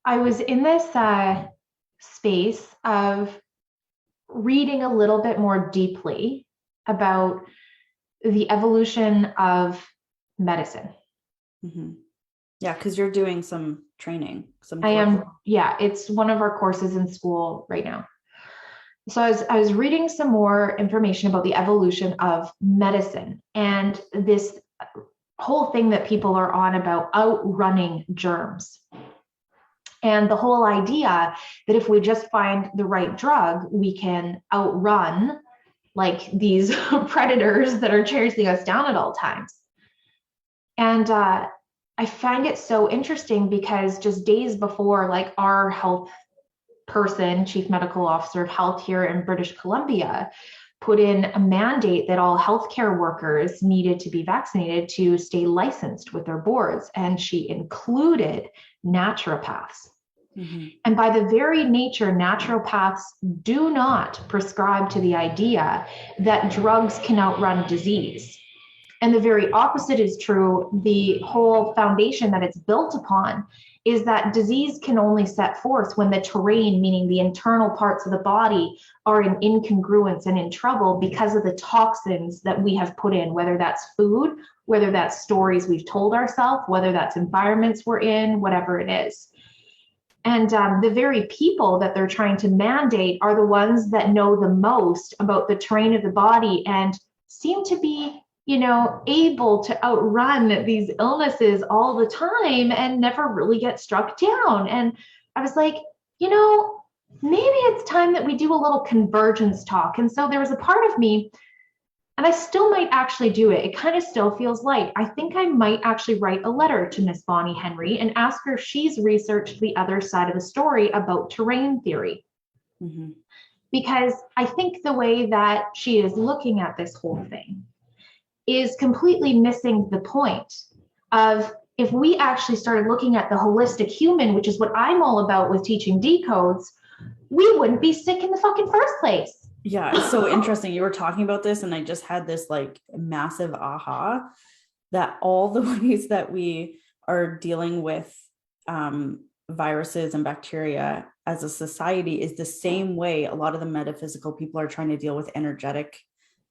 I was in this space of reading a little bit more deeply about the evolution of medicine. Mm-hmm. Yeah, because you're doing some training, some I course. am, yeah, it's one of our courses in school right now. So I was reading some more information about the evolution of medicine and this whole thing that people are on about outrunning germs. And the whole idea that if we just find the right drug, we can outrun like these predators that are chasing us down at all times. And I find it so interesting because just days before, like our health person, chief medical officer of health here in British Columbia, put in a mandate that all healthcare workers needed to be vaccinated to stay licensed with their boards. And she included naturopaths. Mm-hmm. And by the very nature, naturopaths do not prescribe to the idea that drugs can outrun disease. And the very opposite is true. The whole foundation that it's built upon is that disease can only set forth when the terrain, meaning the internal parts of the body, are in incongruence and in trouble because of the toxins that we have put in, whether that's food, whether that's stories we've told ourselves, whether that's environments we're in, whatever it is. And the very people that they're trying to mandate are the ones that know the most about the terrain of the body and seem to be, able to outrun these illnesses all the time and never really get struck down. And I was like, maybe it's time that we do a little convergence talk. And so there was a part of me, and I still might actually do it. It kind of still feels light. I think I might actually write a letter to Miss Bonnie Henry and ask her if she's researched the other side of the story about terrain theory. Mm-hmm. Because I think the way that she is looking at this whole thing is completely missing the point of if we actually started looking at the holistic human, which is what I'm all about with teaching decodes, we wouldn't be sick in the fucking first place. Yeah, it's so interesting. You were talking about this and I just had this like massive aha that all the ways that we are dealing with viruses and bacteria as a society is the same way a lot of the metaphysical people are trying to deal with energetic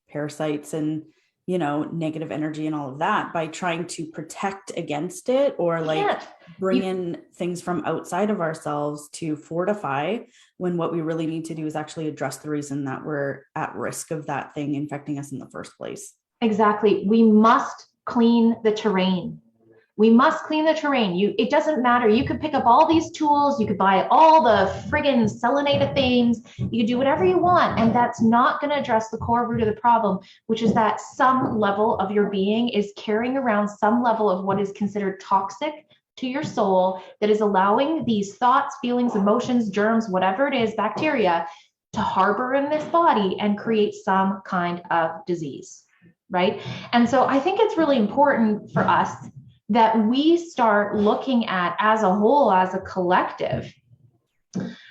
parasites and negative energy and all of that by trying to protect against it or bring in things from outside of ourselves to fortify when what we really need to do is actually address the reason that we're at risk of that thing infecting us in the first place. Exactly. We must clean the terrain. We must clean the terrain. It doesn't matter. You could pick up all these tools. You could buy all the friggin' selenited things. You could do whatever you want. And that's not going to address the core root of the problem, which is that some level of your being is carrying around some level of what is considered toxic to your soul that is allowing these thoughts, feelings, emotions, germs, whatever it is, bacteria, to harbor in this body and create some kind of disease, right? And so I think it's really important for us that we start looking at as a whole, as a collective,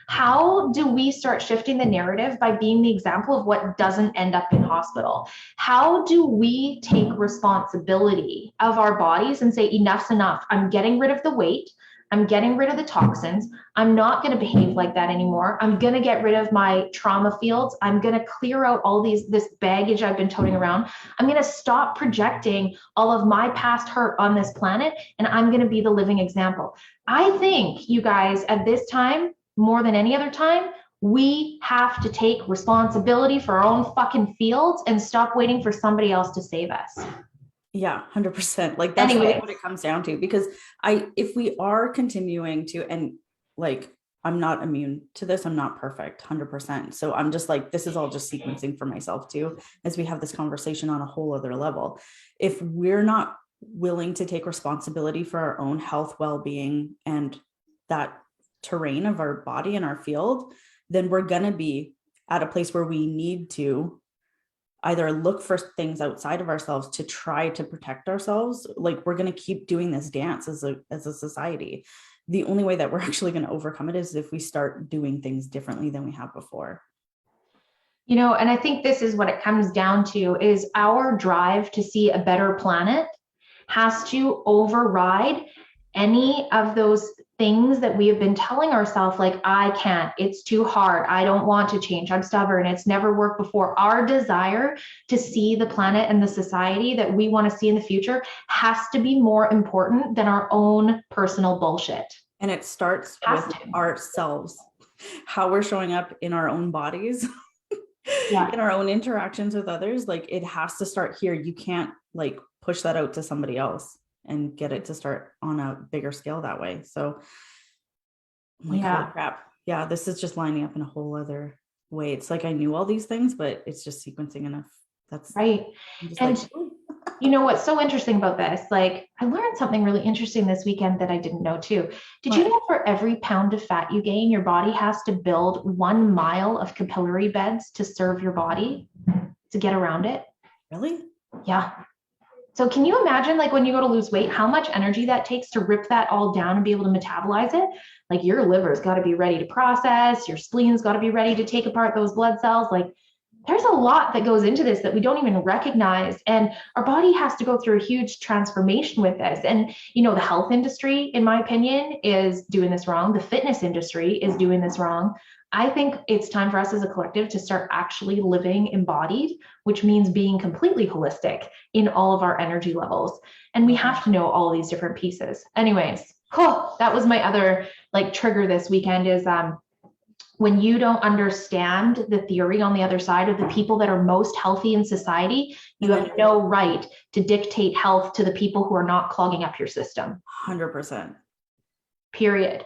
how do we start shifting the narrative by being the example of what doesn't end up in hospital? How do we take responsibility of our bodies and say, enough's enough. I'm getting rid of the weight. I'm getting rid of the toxins. I'm not going to behave like that anymore. I'm going to get rid of my trauma fields. I'm going to clear out all this baggage I've been toting around. I'm going to stop projecting all of my past hurt on this planet, and I'm going to be the living example. I think, you guys, at this time, more than any other time, we have to take responsibility for our own fucking fields and stop waiting for somebody else to save us. Yeah, 100%. Like that's really what it comes down to, because if we are continuing to, and like, I'm not immune to this. I'm not perfect, 100%. So I'm just like, this is all just sequencing for myself too, as we have this conversation on a whole other level. If we're not willing to take responsibility for our own health, well-being, and that terrain of our body and our field, then we're going to be at a place where we need to either look for things outside of ourselves to try to protect ourselves. Like we're going to keep doing this dance as a society. The only way that we're actually going to overcome it is if we start doing things differently than we have before. And I think this is what it comes down to, is our drive to see a better planet has to override any of those things that we have been telling ourselves, like, I can't, it's too hard, I don't want to change, I'm stubborn, it's never worked before. Our desire to see the planet and the society that we want to see in the future has to be more important than our own personal bullshit. And it starts with ourselves, how we're showing up in our own bodies, in our own interactions with others. Like, it has to start here. You can't like push that out to somebody else and get it to start on a bigger scale that way. So I'm like, holy crap. Yeah, this is just lining up in a whole other way. It's like I knew all these things, but it's just sequencing enough. That's right. And like, you know what's so interesting about this? Like, I learned something really interesting this weekend that I didn't know too. Did you know for every pound of fat you gain, your body has to build 1 mile of capillary beds to serve your body to get around it? Really? Yeah. So can you imagine, like, when you go to lose weight, how much energy that takes to rip that all down and be able to metabolize it? Like, your liver's got to be ready to process, your spleen's got to be ready to take apart those blood cells. Like, there's a lot that goes into this that we don't even recognize. And our body has to go through a huge transformation with this. And, you know, the health industry, in my opinion, is doing this wrong. The fitness industry is doing this wrong. I think it's time for us as a collective to start actually living embodied, which means being completely holistic in all of our energy levels. And we have to know all these different pieces. Anyways, that was my other like trigger this weekend is when you don't understand the theory on the other side of the people that are most healthy in society, you have no right to dictate health to the people who are not clogging up your system. 100%. Period.